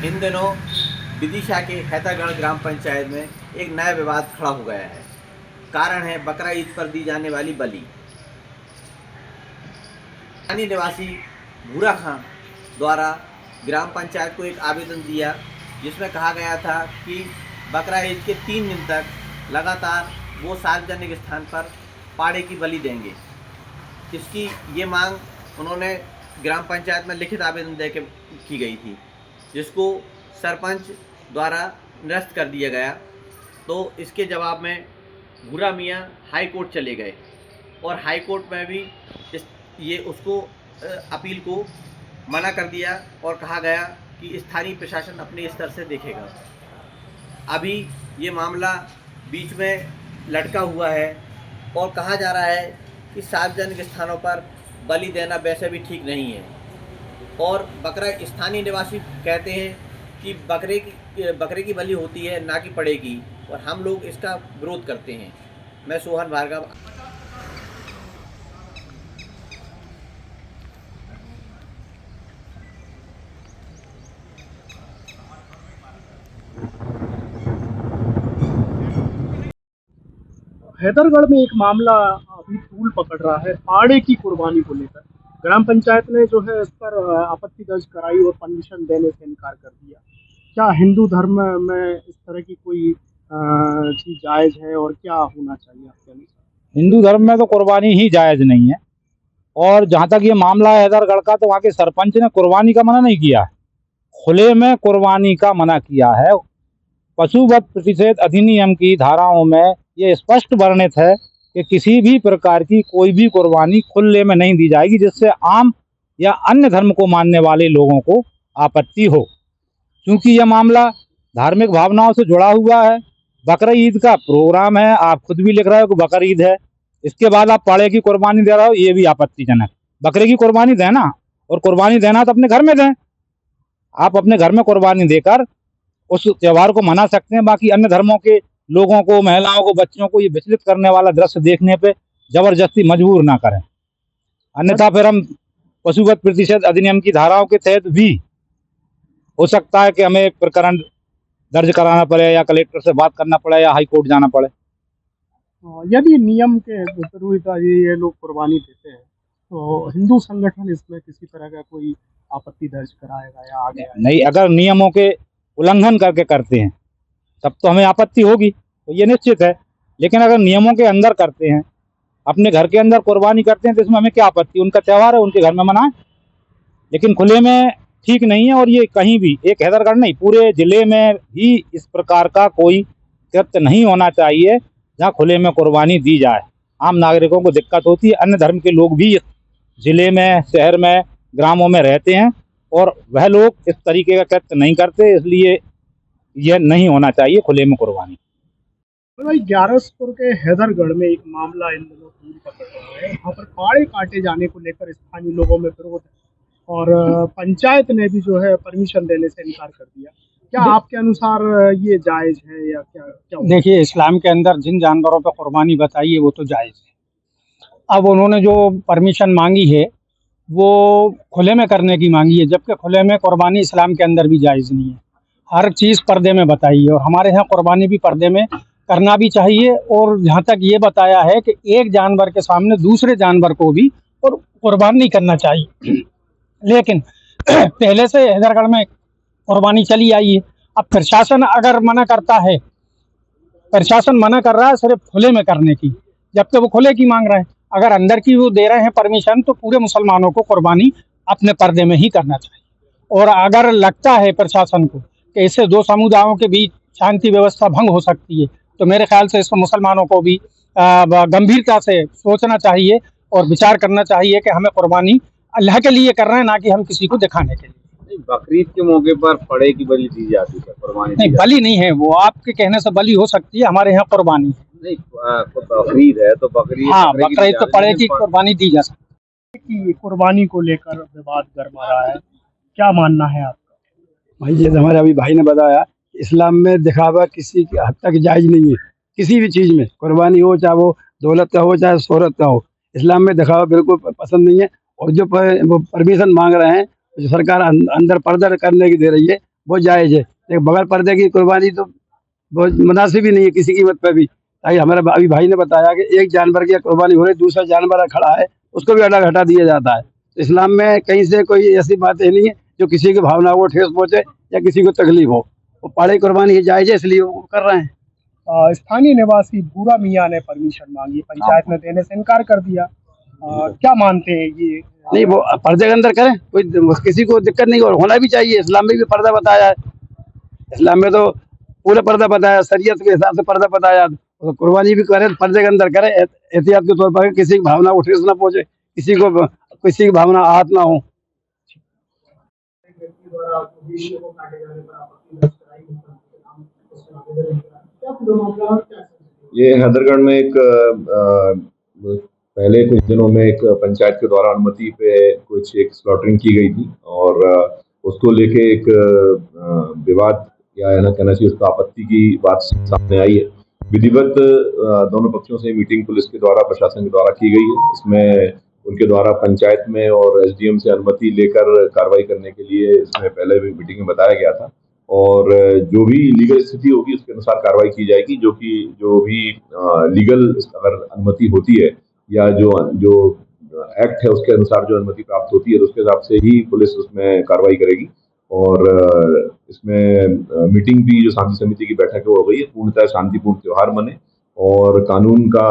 इन दिनों विदिशा के हैदरगढ़ ग्राम पंचायत में एक नया विवाद खड़ा हो गया है। कारण है बकरा ईद पर दी जाने वाली बलि। स्थानीय निवासी भूरा खां द्वारा ग्राम पंचायत को एक आवेदन दिया, जिसमें कहा गया था कि बकरा ईद के 3 दिन तक लगातार वो सार्वजनिक स्थान पर पाड़े की बलि देंगे। इसकी ये मांग उन्होंने ग्राम पंचायत में लिखित आवेदन दे के की गई थी, जिसको सरपंच द्वारा निरस्त कर दिया गया। तो इसके जवाब में भूरा मियाँ हाई कोर्ट चले गए और हाई कोर्ट में भी उसको अपील को मना कर दिया और कहा गया कि स्थानीय प्रशासन अपने स्तर से देखेगा। अभी ये मामला बीच में लटका हुआ है और कहा जा रहा है कि सार्वजनिक स्थानों पर बलि देना वैसे भी ठीक नहीं है। और बकरा स्थानीय निवासी कहते हैं कि बकरे की बलि होती है, ना कि पड़े की, और हम लोग इसका विरोध करते हैं। मैं सोहन भार्गव। हैदरगढ़ में एक मामला अभी तूल पकड़ रहा है पाड़े की कुर्बानी को लेकर। ग्राम पंचायत ने जो है इस पर आपत्ति दर्ज कराई और परमिशन देने से इनकार कर दिया। क्या हिंदू धर्म में इस तरह की कोई चीज जायज है और क्या होना चाहिए आपके अनुसार? हिंदू धर्म में तो कुर्बानी ही जायज नहीं है। और जहाँ तक ये मामला है हैदरगढ़ का, तो वहाँ के सरपंच ने कुर्बानी का मना नहीं किया है, खुले में कुर्बानी का मना किया है। पशुवध प्रतिषेध अधिनियम की धाराओं में ये स्पष्ट वर्णित है कि किसी भी प्रकार की कोई भी कुर्बानी खुले में नहीं दी जाएगी, जिससे आम या अन्य धर्म को मानने वाले लोगों को आपत्ति हो। क्योंकि यह मामला धार्मिक भावनाओं से जुड़ा हुआ है। बकरा ईद का प्रोग्राम है, आप खुद भी लिख रहे हो कि बकरा ईद है, इसके बाद आप पाड़े की कुर्बानी दे रहे हो, ये भी आपत्तिजनक। बकरे की कुर्बानी देना, और कुर्बानी देना तो अपने घर में दें। आप अपने घर में कुर्बानी देकर उस त्यौहार को मना सकते हैं। बाकी अन्य धर्मों के लोगों को, महिलाओं को, बच्चों को ये विचलित करने वाला दृश्य देखने पे जबरदस्ती मजबूर ना करें, अन्यथा फिर हम पशुवध प्रतिषेध अधिनियम की धाराओं के तहत भी हो सकता है कि हमें प्रकरण दर्ज कराना पड़े, या कलेक्टर से बात करना पड़े, या हाई कोर्ट जाना पड़े। यदि नियम के विपरीत ये लोग कुर्बानी देते हैं तो हिंदू संगठन इसमें किसी तरह का कोई आपत्ति दर्ज कराएगा या आगे? नहीं, अगर नियमों के उल्लंघन करके करते हैं तब तो हमें आपत्ति होगी, तो ये निश्चित है। लेकिन अगर नियमों के अंदर करते हैं, अपने घर के अंदर कुर्बानी करते हैं, तो इसमें हमें क्या आपत्ति? उनका त्यौहार है, उनके घर में मनाएं। लेकिन खुले में ठीक नहीं है। और ये कहीं भी, एक हैदरगढ़ नहीं, पूरे जिले में भी इस प्रकार का कोई कृत्य नहीं होना चाहिए जहाँ खुले में कुर्बानी दी जाए। आम नागरिकों को दिक्कत होती है। अन्य धर्म के लोग भी इस जिले में, शहर में, ग्रामों में रहते हैं, और वह लोग इस तरीके का कृत्य नहीं करते, इसलिए यह नहीं होना चाहिए खुले में कुर्बानी। भाई, ग्यारसपुर के हैदरगढ़ में एक मामला इन दिनों तूल पकड़ रहा है। वहाँ पर पाड़े काटे जाने को लेकर स्थानीय लोगों में विरोध है और पंचायत ने भी जो है परमिशन देने से इनकार कर दिया। क्या आपके अनुसार ये जायज है या क्या? देखिए, इस्लाम के अंदर जिन जानवरों पर कुर्बानी बताई है वो तो जायज़ है। अब उन्होंने जो परमिशन मांगी है वो खुले में करने की मांगी है, जबकि खुले में कुर्बानी इस्लाम के अंदर भी जायज़ नहीं है। हर चीज़ पर्दे में बताई है, और हमारे यहाँ कुर्बानी भी पर्दे में करना भी चाहिए। और जहाँ तक ये बताया है कि एक जानवर के सामने दूसरे जानवर को भी और कुर्बान नहीं करना चाहिए। लेकिन पहले से हैदरगढ़ में कुर्बानी चली आई है। अब प्रशासन अगर मना करता है, प्रशासन मना कर रहा है सिर्फ खुले में करने की, जबकि वो खुले की मांग रहे हैं। अगर अंदर की वो दे रहे हैं परमिशन, तो पूरे मुसलमानों को कुर्बानी अपने पर्दे में ही करना चाहिए। और अगर लगता है प्रशासन को कि इससे दो समुदायों के बीच शांति व्यवस्था भंग हो सकती है, तो मेरे ख्याल से इसको मुसलमानों को भी गंभीरता से सोचना चाहिए और विचार करना चाहिए कि हमें कुर्बानी अल्लाह के लिए कर रहे हैं, ना कि हम किसी को दिखाने के लिए। बकरीद के मौके पर पड़े की बलि दी जाती है, कुर्बानी नहीं, बलि नहीं है वो, आपके कहने से बलि हो सकती है, हमारे यहाँ कुर्बानी है। नहीं, बकरीद है तो बकरीद, हाँ, बकरीद तो पड़े की कुर्बानी दी जा सकती कि कुर्बानी को लेकर विवाद गर्मा रहा है, क्या मानना है आपका? भाई, जैसे हमारे अभी भाई ने बताया, इस्लाम में दिखावा किसी की हद तक जायज नहीं है। किसी भी चीज़ में कुर्बानी हो, चाहे वो दौलत का हो चाहे शोहरत का हो, इस्लाम में दिखावा बिल्कुल पसंद नहीं है। और जो वो परमिशन मांग रहे हैं, जो सरकार अंदर पर्दा करने की दे रही है, वो जायज़ है, लेकिन बगैर पर्दे की कुर्बानी तो बहुत मुनासिब ही नहीं है किसी कीमत पे भी। ताकि हमारे अभी भाई ने बताया कि एक जानवर की कुर्बानी हो रही, दूसरा जानवर खड़ा है, उसको भी अलग हटा दिया जाता है। तो इस्लाम में कहीं से कोई ऐसी बातें नहीं है जो किसी की भावनाओं को ठेस पहुँचे या किसी को तकलीफ हो। वो पाड़े कुर्बानी जायज़ है, इसलिए वो कर रहे हैं। स्थानीय निवासी भूरा मियाँ ने परमिशन मांगी, पंचायत ने देने से इनकार कर दिया। क्या मानते हैं ये? नहीं, वो पर्दे के अंदर करें, कोई किसी को दिक्कत नहीं, और होना भी चाहिए। इस्लाम में भी पर्दा बताया है, इस्लाम में तो पूरा पर्दा बताया, शरीयत के हिसाब से पर्दा बताया। तो कुर्बानी भी करें, पर्दे के अंदर करें, एहतियात के तौर पर, किसी की भावना को ठेस ना पहुंचे, किसी की भावना आहत ना हो। ये हैदरगढ़ में एक पहले कुछ दिनों में एक पंचायत के द्वारा अनुमति पे कुछ एक स्लॉटरिंग की गई थी, और उसको लेके एक विवाद या ना कहना चाहिए उसको आपत्ति की बात सामने आई है। विधिवत दोनों पक्षों से मीटिंग पुलिस के द्वारा, प्रशासन के द्वारा की गई है। इसमें उनके द्वारा पंचायत में और एसडीएम से अनुमति लेकर कार्रवाई करने के लिए इसमें पहले भी मीटिंग में बताया गया था, और जो भी लीगल स्थिति होगी उसके अनुसार कार्रवाई की जाएगी। जो भी लीगल अगर अनुमति होती है या जो एक्ट है उसके अनुसार जो अनुमति प्राप्त होती है, तो उसके हिसाब से ही पुलिस उसमें कार्रवाई करेगी। और इसमें मीटिंग भी जो शांति समिति की बैठक है वो हो गई है। पूर्णतः शांतिपूर्ण त्योहार मने और कानून का